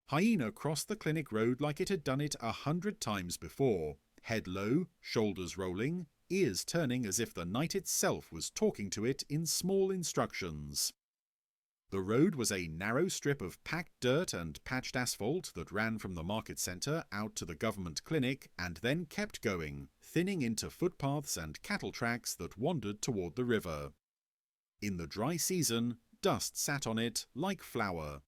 Hyena crossed the clinic road like it had done it 100 times before, head low, shoulders rolling, ears turning as if the night itself was talking to it in small instructions. The road was a narrow strip of packed dirt and patched asphalt that ran from the market centre out to the government clinic and then kept going, thinning into footpaths and cattle tracks that wandered toward the river. In the dry season, dust sat on it like flour.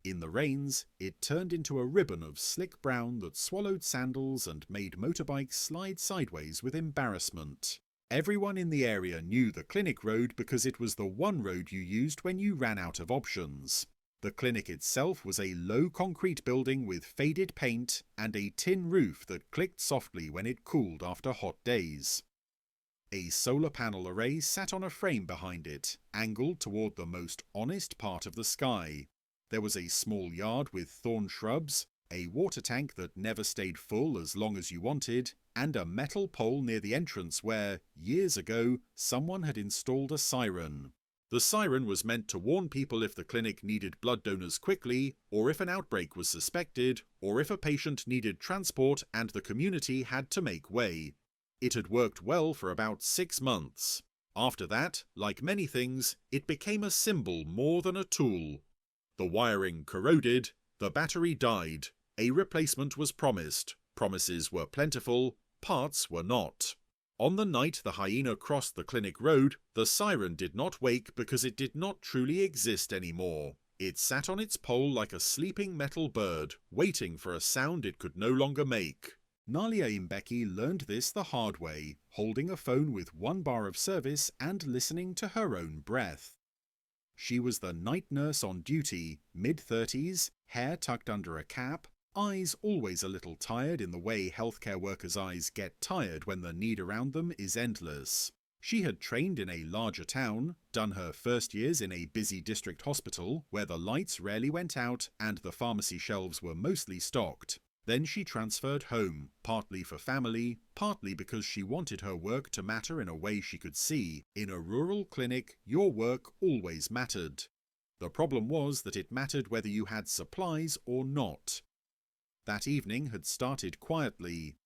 In the rains, it turned into a ribbon of slick brown that swallowed sandals and made motorbikes slide sideways with embarrassment. Everyone in the area knew the clinic road because it was the one road you used when you ran out of options. The clinic itself was a low concrete building with faded paint and a tin roof that clicked softly when it cooled after hot days. A solar panel array sat on a frame behind it, angled toward the most honest part of the sky. There was a small yard with thorn shrubs, a water tank that never stayed full as long as you wanted, and a metal pole near the entrance where, years ago, someone had installed a siren. The siren was meant to warn people if the clinic needed blood donors quickly, or if an outbreak was suspected, or if a patient needed transport and the community had to make way. It had worked well for about 6 months. After that, like many things, it became a symbol more than a tool. The wiring corroded, the battery died, a replacement was promised, promises were plentiful, parts were not. On the night the hyena crossed the clinic road, the siren did not wake because it did not truly exist anymore. It sat on its pole like a sleeping metal bird, waiting for a sound it could no longer make. Nalia Mbeki learned this the hard way, holding a phone with 1 bar of service and listening to her own breath. She was the night nurse on duty, mid-30s, hair tucked under a cap, eyes always a little tired in the way healthcare workers' eyes get tired when the need around them is endless. She had trained in a larger town, done her first years in a busy district hospital where the lights rarely went out and the pharmacy shelves were mostly stocked. Then she transferred home, partly for family, partly because she wanted her work to matter in a way she could see. In a rural clinic, your work always mattered. The problem was that it mattered whether you had supplies or not. That evening had started quietly.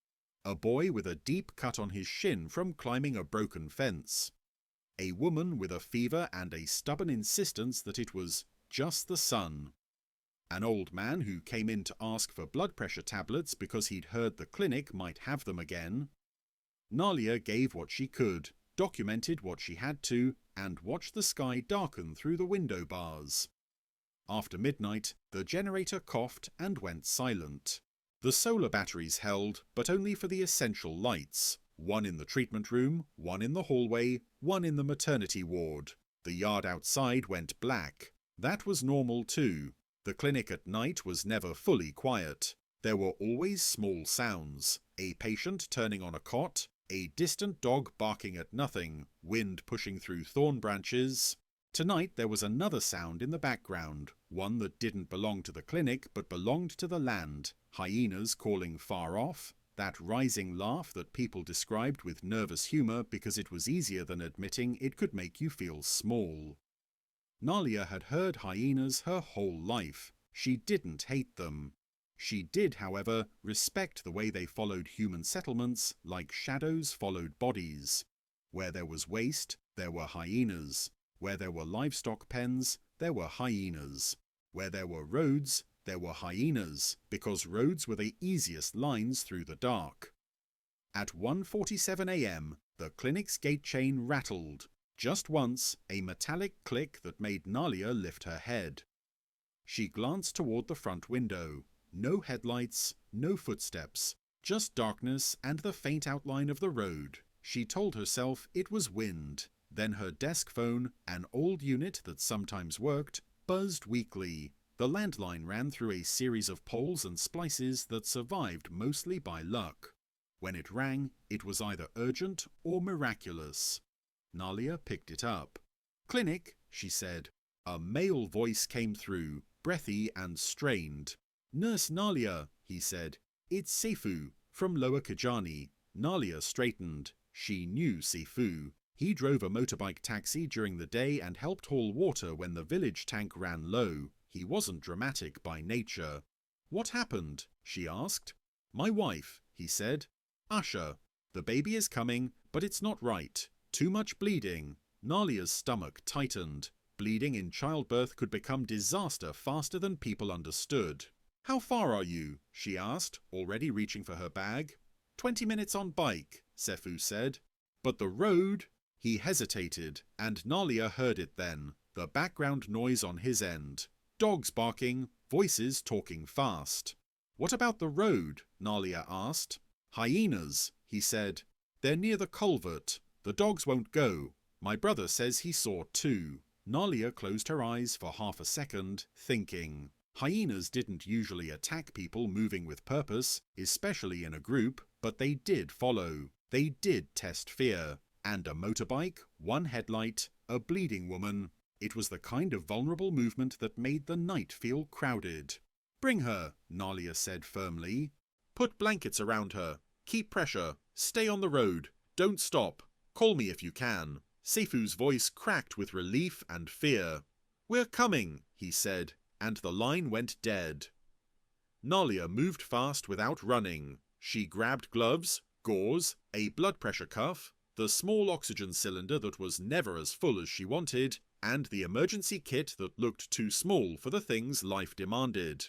A boy with a deep cut on his shin from climbing a broken fence. A woman with a fever and a stubborn insistence that it was just the sun. An old man who came in to ask for blood pressure tablets because he'd heard the clinic might have them again. Nalia gave what she could, documented what she had to, and watched the sky darken through the window bars. After midnight, the generator coughed and went silent. The solar batteries held, but only for the essential lights. 1 in the treatment room, 1 in the hallway, 1 in the maternity ward. The yard outside went black. That was normal too. The clinic at night was never fully quiet. There were always small sounds. A patient turning on a cot, a distant dog barking at nothing, wind pushing through thorn branches. Tonight there was another sound in the background, one that didn't belong to the clinic but belonged to the land, hyenas calling far off, that rising laugh that people described with nervous humour because it was easier than admitting it could make you feel small. Nalia had heard hyenas her whole life. She didn't hate them. She did, however, respect the way they followed human settlements like shadows followed bodies. Where there was waste, there were hyenas. Where there were livestock pens, there were hyenas. Where there were roads, there were hyenas, because roads were the easiest lines through the dark. At 1:47 a.m., the clinic's gate chain rattled. Just once, a metallic click that made Nalia lift her head. She glanced toward the front window. No headlights, no footsteps, just darkness and the faint outline of the road. She told herself it was wind. Then her desk phone, an old unit that sometimes worked, buzzed weakly. The landline ran through a series of poles and splices that survived mostly by luck. When it rang, it was either urgent or miraculous. Nalia picked it up. "Clinic," she said. A male voice came through, breathy and strained. "Nurse Nalia," he said. "It's Seifu, from Lower Kajani." Nalia straightened. She knew Seifu. He drove a motorbike taxi during the day and helped haul water when the village tank ran low. He wasn't dramatic by nature. "What happened?" she asked. "My wife," he said. "Usher. The baby is coming, but it's not right. Too much bleeding." Nalia's stomach tightened. Bleeding in childbirth could become disaster faster than people understood. "How far are you?" she asked, already reaching for her bag. 20 minutes on bike, Sefu said. "But the road—" He hesitated, and Nalia heard it then, the background noise on his end. Dogs barking, voices talking fast. "What about the road?" Nalia asked. "Hyenas," he said. "They're near the culvert. The dogs won't go. My brother says he saw 2. Nalia closed her eyes for half a second, thinking. Hyenas didn't usually attack people moving with purpose, especially in a group, but they did follow. They did test fear. And a motorbike, 1 headlight, a bleeding woman. It was the kind of vulnerable movement that made the night feel crowded. "Bring her," Nalia said firmly. "Put blankets around her. Keep pressure. Stay on the road. Don't stop. Call me if you can." Sefu's voice cracked with relief and fear. "We're coming," he said, and the line went dead. Nalia moved fast without running. She grabbed gloves, gauze, a blood pressure cuff, the small oxygen cylinder that was never as full as she wanted, and the emergency kit that looked too small for the things life demanded.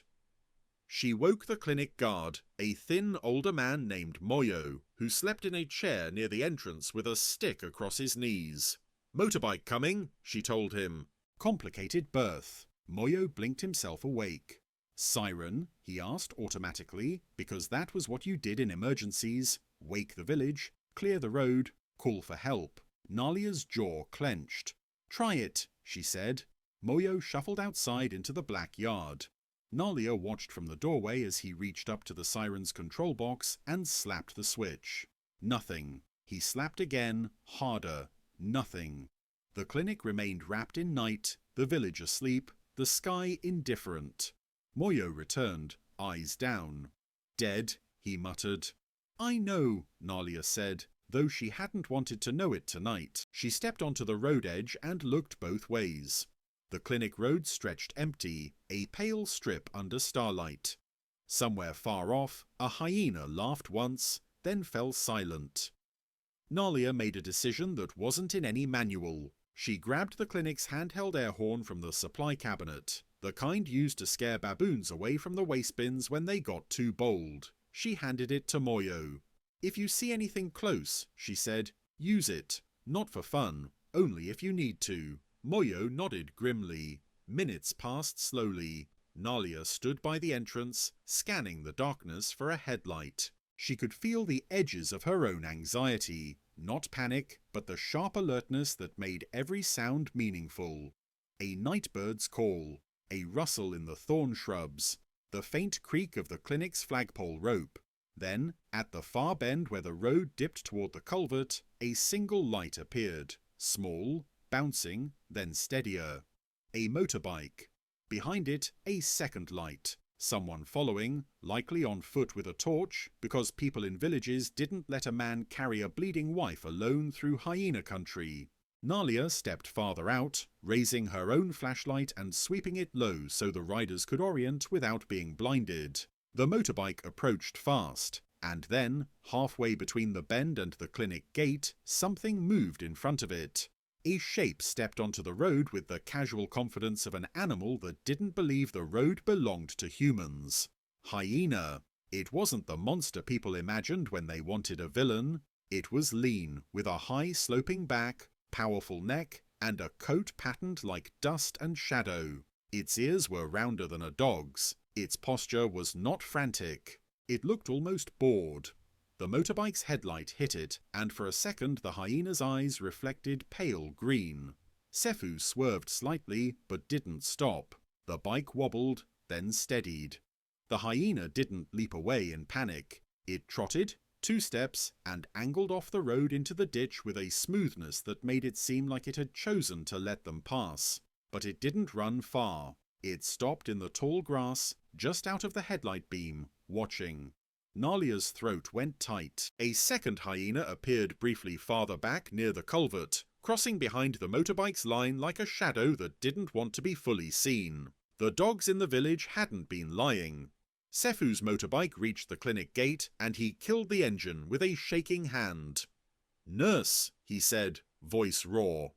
She woke the clinic guard, a thin older man named Moyo, who slept in a chair near the entrance with a stick across his knees. "Motorbike coming," she told him. Complicated birth. Moyo blinked himself awake. "Siren?" he asked automatically, because that was what you did in emergencies. Wake the village, clear the road, call for help. Nalia's jaw clenched. "Try it," she said. Moyo shuffled outside into the black yard. Nalia watched from the doorway as he reached up to the Siren's control box and slapped the switch. Nothing. He slapped again, harder. Nothing. The clinic remained wrapped in night, the village asleep, the sky indifferent. Moyo returned, eyes down. "Dead," he muttered. "I know," Nalia said, though she hadn't wanted to know it tonight. She stepped onto the road edge and looked both ways. The clinic road stretched empty, a pale strip under starlight. Somewhere far off, a hyena laughed once, then fell silent. Nalia made a decision that wasn't in any manual. She grabbed the clinic's handheld air horn from the supply cabinet, the kind used to scare baboons away from the waste bins when they got too bold. She handed it to Moyo. "If you see anything close," she said, "use it. Not for fun, only if you need to." Moyo nodded grimly. Minutes passed slowly. Nalia stood by the entrance, scanning the darkness for a headlight. She could feel the edges of her own anxiety, not panic, but the sharp alertness that made every sound meaningful. A nightbird's call, a rustle in the thorn shrubs, the faint creak of the clinic's flagpole rope. Then, at the far bend where the road dipped toward the culvert, a single light appeared, small, bouncing, then steadier. A motorbike. Behind it, a second light. Someone following, likely on foot with a torch, because people in villages didn't let a man carry a bleeding wife alone through hyena country. Nalia stepped farther out, raising her own flashlight and sweeping it low so the riders could orient without being blinded. The motorbike approached fast, and then, halfway between the bend and the clinic gate, something moved in front of it. A shape stepped onto the road with the casual confidence of an animal that didn't believe the road belonged to humans. Hyena. It wasn't the monster people imagined when they wanted a villain. It was lean, with a high sloping back, powerful neck, and a coat patterned like dust and shadow. Its ears were rounder than a dog's. Its posture was not frantic. It looked almost bored. The motorbike's headlight hit it, and for a second the hyena's eyes reflected pale green. Sefu swerved slightly, but didn't stop. The bike wobbled, then steadied. The hyena didn't leap away in panic. It trotted, 2 steps, and angled off the road into the ditch with a smoothness that made it seem like it had chosen to let them pass. But it didn't run far. It stopped in the tall grass, just out of the headlight beam, watching. Nalia's throat went tight. A second hyena appeared briefly farther back near the culvert, crossing behind the motorbike's line like a shadow that didn't want to be fully seen. The dogs in the village hadn't been lying. Sefu's motorbike reached the clinic gate and he killed the engine with a shaking hand. "Nurse," he said, voice raw.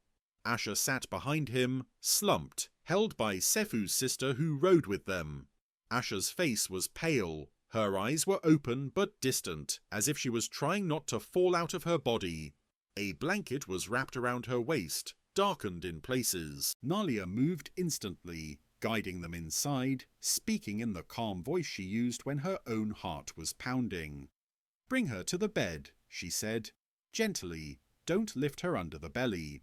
Asher sat behind him, slumped, held by Sefu's sister who rode with them. Asher's face was pale. Her eyes were open but distant, as if she was trying not to fall out of her body. A blanket was wrapped around her waist, darkened in places. Nalia moved instantly, guiding them inside, speaking in the calm voice she used when her own heart was pounding. "Bring her to the bed," she said. "Gently, don't lift her under the belly."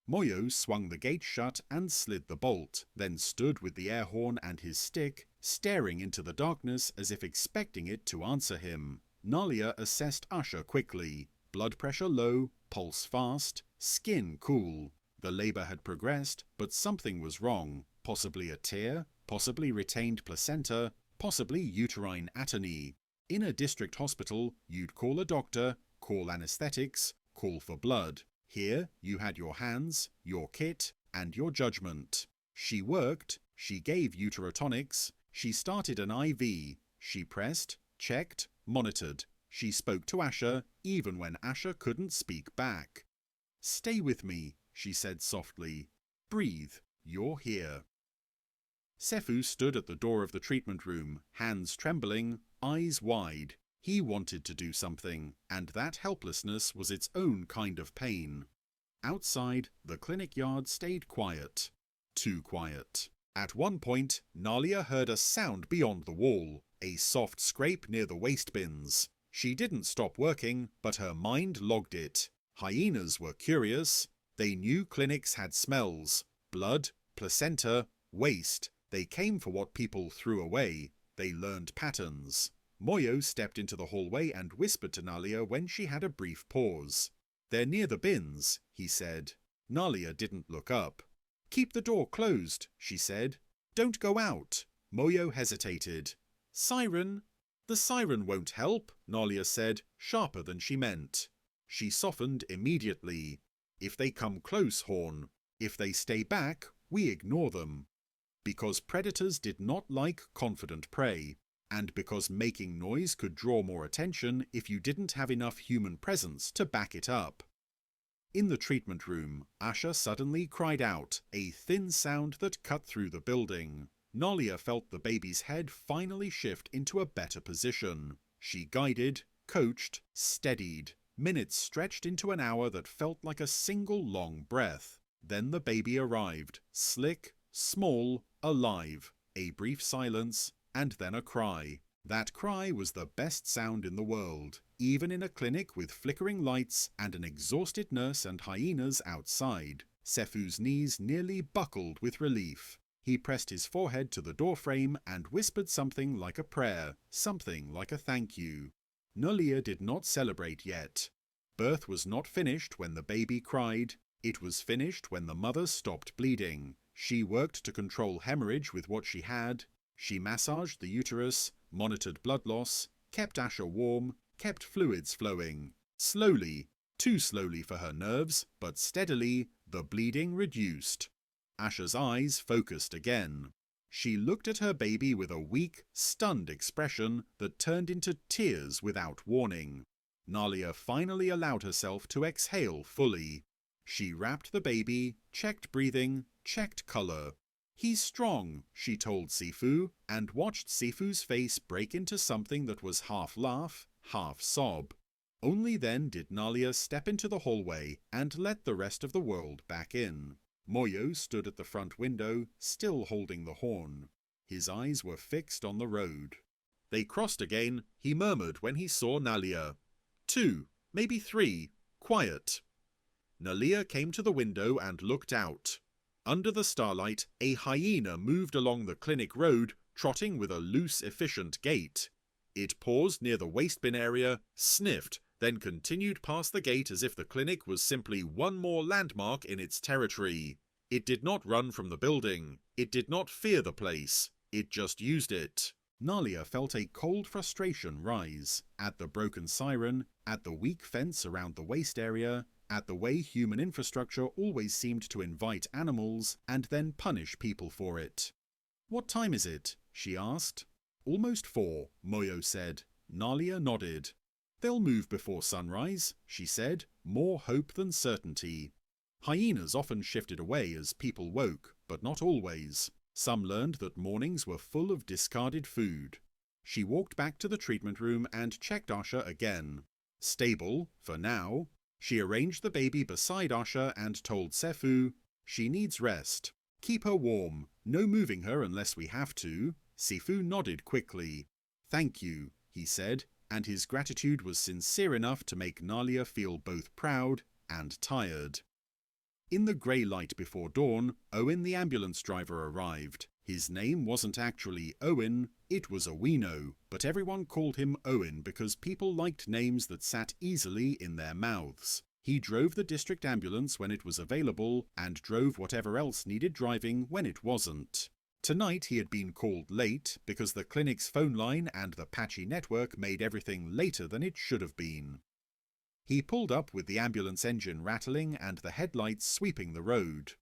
Moyo swung the gate shut and slid the bolt, then stood with the air horn and his stick, staring into the darkness as if expecting it to answer him. Nalia assessed Asher quickly. Blood pressure low, pulse fast, skin cool. The labour had progressed, but something was wrong. Possibly a tear, possibly retained placenta, possibly uterine atony. In a district hospital, you'd call a doctor, call anaesthetics, call for blood. Here, you had your hands, your kit, and your judgment. She worked, she gave uterotonics, she started an IV, she pressed, checked, monitored. She spoke to Asher, even when Asher couldn't speak back. "Stay with me," she said softly. "Breathe, you're here." Sefu stood at the door of the treatment room, hands trembling, eyes wide. He wanted to do something, and that helplessness was its own kind of pain. Outside, the clinic yard stayed quiet. Too quiet. At one point, Nalia heard a sound beyond the wall, a soft scrape near the waste bins. She didn't stop working, but her mind logged it. Hyenas were curious. They knew clinics had smells. Blood, placenta, waste. They came for what people threw away. They learned patterns. Moyo stepped into the hallway and whispered to Nalia when she had a brief pause. "They're near the bins," he said. Nalia didn't look up. "Keep the door closed," she said. "Don't go out." Moyo hesitated. "Siren?" "The siren won't help," Nalia said, sharper than she meant. She softened immediately. "If they come close, Horn. If they stay back, we ignore them." Because predators did not like confident prey, and because making noise could draw more attention if you didn't have enough human presence to back it up. In the treatment room, Asher suddenly cried out, a thin sound that cut through the building. Nalia felt the baby's head finally shift into a better position. She guided, coached, steadied. Minutes stretched into an hour that felt like a single long breath. Then the baby arrived, slick, small, alive. A brief silence, and then a cry. That cry was the best sound in the world, even in a clinic with flickering lights and an exhausted nurse and hyenas outside. Sefu's knees nearly buckled with relief. He pressed his forehead to the doorframe and whispered something like a prayer, something like a thank you. Nalia did not celebrate yet. Birth was not finished when the baby cried. It was finished when the mother stopped bleeding. She worked to control hemorrhage with what she had. She massaged the uterus, monitored blood loss, kept Asher warm, kept fluids flowing. Slowly, too slowly for her nerves, but steadily, the bleeding reduced. Asher's eyes focused again. She looked at her baby with a weak, stunned expression that turned into tears without warning. Nalia finally allowed herself to exhale fully. She wrapped the baby, checked breathing, checked color. "He's strong," she told Sifu, and watched Sifu's face break into something that was half laugh, half sob. Only then did Nalia step into the hallway and let the rest of the world back in. Moyo stood at the front window, still holding the horn. His eyes were fixed on the road. They crossed again, he murmured when he saw Nalia. 2, maybe 3, quiet. Nalia came to the window and looked out. Under the starlight, a hyena moved along the clinic road, trotting with a loose, efficient gait. It paused near the waste bin area, sniffed, then continued past the gate as if the clinic was simply one more landmark in its territory. It did not run from the building. It did not fear the place. It just used it. Nalia felt a cold frustration rise, at the broken siren, at the weak fence around the waste area, at the way human infrastructure always seemed to invite animals and then punish people for it. "What time is it?" she asked. Almost 4, Moyo said. Nalia nodded. They'll move before sunrise, she said, more hope than certainty. Hyenas often shifted away as people woke, but not always. Some learned that mornings were full of discarded food. She walked back to the treatment room and checked Asha again. Stable, for now. She arranged the baby beside Asha and told Sefu, "She needs rest. Keep her warm. No moving her unless we have to." Sifu nodded quickly. "Thank you," he said, and his gratitude was sincere enough to make Nalia feel both proud and tired. In the grey light before dawn, Owen the ambulance driver arrived. His name wasn't actually Owen, it was Owino, but everyone called him Owen because people liked names that sat easily in their mouths. He drove the district ambulance when it was available and drove whatever else needed driving when it wasn't. Tonight he had been called late because the clinic's phone line and the patchy network made everything later than it should have been. He pulled up with the ambulance engine rattling and the headlights sweeping the road.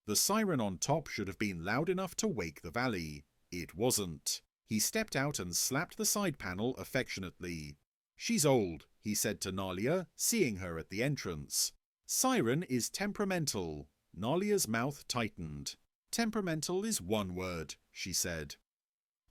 The siren on top should have been loud enough to wake the valley. It wasn't. He stepped out and slapped the side panel affectionately. "She's old," he said to Nalia, seeing her at the entrance. "Siren is temperamental." Nalia's mouth tightened. "Temperamental is one word," she said.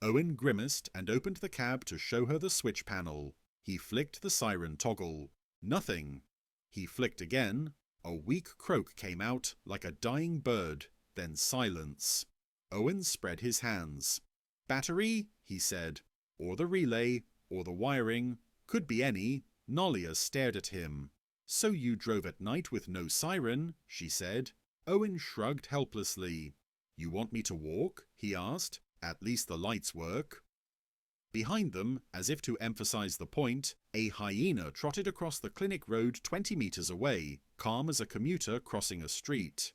Owen grimaced and opened the cab to show her the switch panel. He flicked the siren toggle. Nothing. He flicked again. A weak croak came out like a dying bird, then silence. Owen spread his hands. "Battery," he said. "Or the relay, or the wiring. Could be any." Nalia stared at him. "So you drove at night with no siren," she said. Owen shrugged helplessly. "You want me to walk?" he asked. "At least the lights work." Behind them, as if to emphasize the point, a hyena trotted across the clinic road 20 meters away, calm as a commuter crossing a street.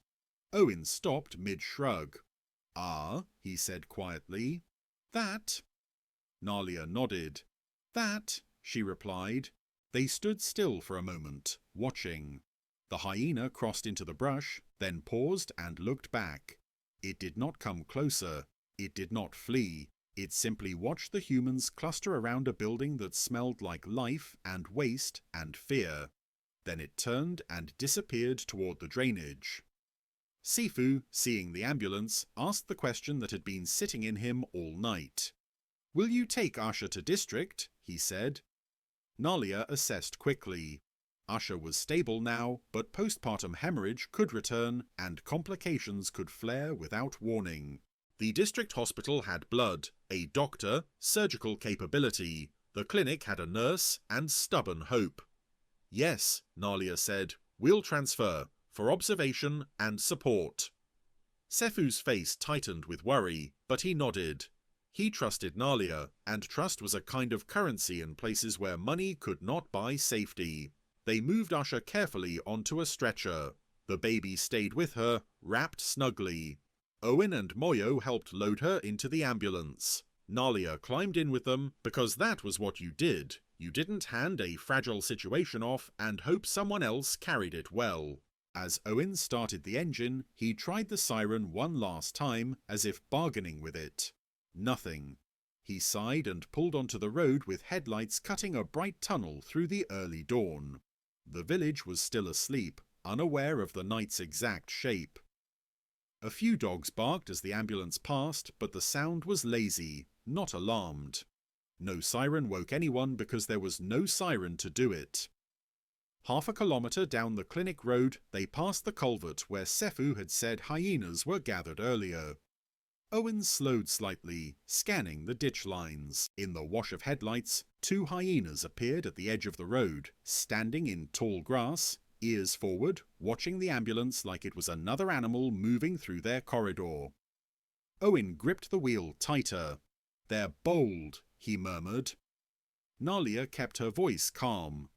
Owen stopped mid-shrug. "Ah," he said quietly. "That?" Nalia nodded. "That," she replied. They stood still for a moment, watching. The hyena crossed into the brush, then paused and looked back. It did not come closer. It did not flee. It simply watched the humans cluster around a building that smelled like life and waste and fear. Then it turned and disappeared toward the drainage. Sifu, seeing the ambulance, asked the question that had been sitting in him all night. "Will you take Asha to district?" he said. Nalia assessed quickly. Asha was stable now, but postpartum hemorrhage could return and complications could flare without warning. The district hospital had blood, a doctor, surgical capability. The clinic had a nurse and stubborn hope. "Yes," Nalia said, "we'll transfer, for observation and support." Sefu's face tightened with worry, but he nodded. He trusted Nalia, and trust was a kind of currency in places where money could not buy safety. They moved Asha carefully onto a stretcher. The baby stayed with her, wrapped snugly. Owen and Moyo helped load her into the ambulance. Nalia climbed in with them because that was what you did. You didn't hand a fragile situation off and hope someone else carried it well. As Owen started the engine, he tried the siren one last time, as if bargaining with it. Nothing. He sighed and pulled onto the road with headlights cutting a bright tunnel through the early dawn. The village was still asleep, unaware of the night's exact shape. A few dogs barked as the ambulance passed, but the sound was lazy, not alarmed. No siren woke anyone because there was no siren to do it. Half a kilometre down the clinic road, they passed the culvert where Sefu had said hyenas were gathered earlier. Owen slowed slightly, scanning the ditch lines. In the wash of headlights, 2 hyenas appeared at the edge of the road, standing in tall grass, ears forward, watching the ambulance like it was another animal moving through their corridor. Owen gripped the wheel tighter. "They're bold," he murmured. Nalia kept her voice calm.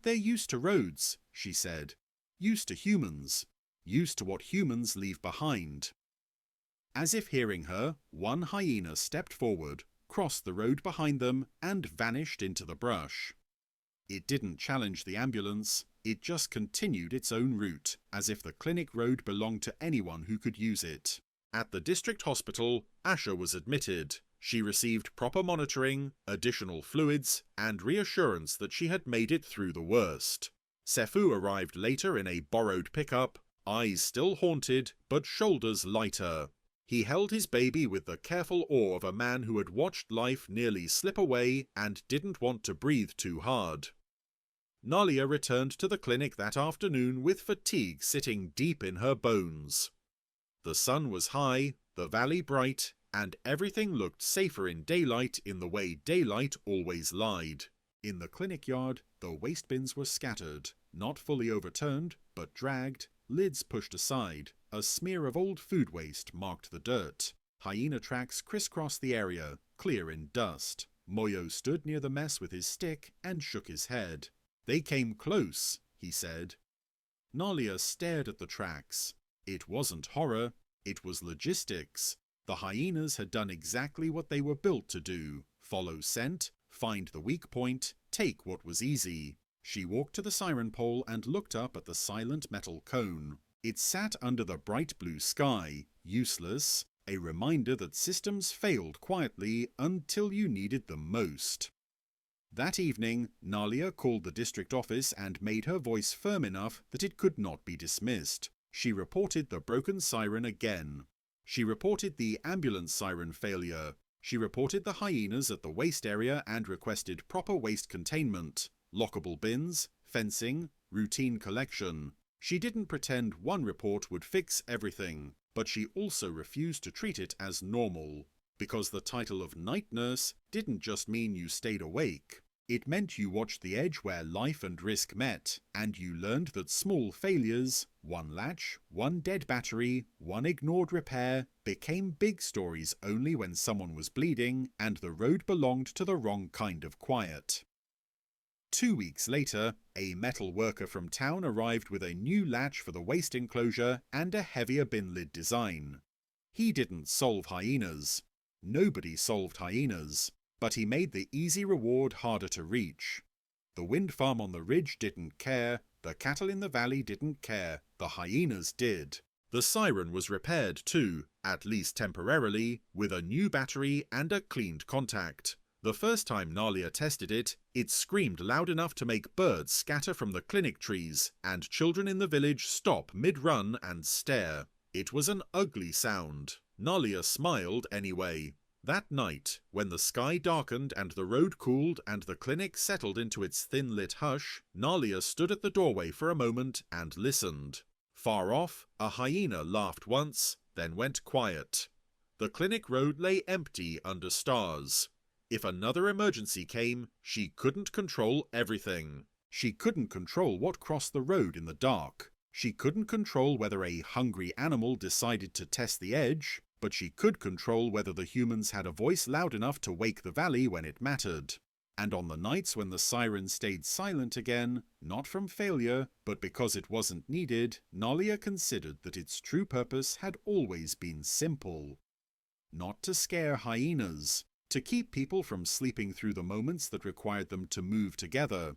"They're used to roads," she said. "Used to humans. Used to what humans leave behind." As if hearing her, one hyena stepped forward, crossed the road behind them, and vanished into the brush. It didn't challenge the ambulance, it just continued its own route, as if the clinic road belonged to anyone who could use it. At the district hospital, Asha was admitted. She received proper monitoring, additional fluids, and reassurance that she had made it through the worst. Sefu arrived later in a borrowed pickup, eyes still haunted, but shoulders lighter. He held his baby with the careful awe of a man who had watched life nearly slip away and didn't want to breathe too hard. Nalia returned to the clinic that afternoon with fatigue sitting deep in her bones. The sun was high, the valley bright, and everything looked safer in daylight in the way daylight always lied. In the clinic yard, the waste bins were scattered, not fully overturned, but dragged, lids pushed aside. A smear of old food waste marked the dirt. Hyena tracks crisscrossed the area, clear in dust. Moyo stood near the mess with his stick and shook his head. "They came close," he said. Nalia stared at the tracks. It wasn't horror, it was logistics. The hyenas had done exactly what they were built to do: follow scent, find the weak point, take what was easy. She walked to the siren pole and looked up at the silent metal cone. It sat under the bright blue sky, useless, a reminder that systems failed quietly until you needed them most. That evening, Nalia called the district office and made her voice firm enough that it could not be dismissed. She reported the broken siren again. She reported the ambulance siren failure. She reported the hyenas at the waste area and requested proper waste containment, lockable bins, fencing, routine collection. She didn't pretend one report would fix everything, but she also refused to treat it as normal, because the title of night nurse didn't just mean you stayed awake. It meant you watched the edge where life and risk met, and you learned that small failures, one latch, one dead battery, one ignored repair, became big stories only when someone was bleeding and the road belonged to the wrong kind of quiet. 2 weeks later, a metal worker from town arrived with a new latch for the waste enclosure and a heavier bin lid design. He didn't solve hyenas. Nobody solved hyenas. But he made the easy reward harder to reach. The wind farm on the ridge didn't care, the cattle in the valley didn't care, the hyenas did. The siren was repaired too, at least temporarily, with a new battery and a cleaned contact. The first time Nalia tested it, it screamed loud enough to make birds scatter from the clinic trees, and children in the village stop mid-run and stare. It was an ugly sound. Nalia smiled anyway. That night, when the sky darkened and the road cooled and the clinic settled into its thin-lit hush, Nalia stood at the doorway for a moment and listened. Far off, a hyena laughed once, then went quiet. The clinic road lay empty under stars. If another emergency came, she couldn't control everything. She couldn't control what crossed the road in the dark. She couldn't control whether a hungry animal decided to test the edge, but she could control whether the humans had a voice loud enough to wake the valley when it mattered. And on the nights when the siren stayed silent again, not from failure, but because it wasn't needed, Nalia considered that its true purpose had always been simple. Not to scare hyenas, to keep people from sleeping through the moments that required them to move together,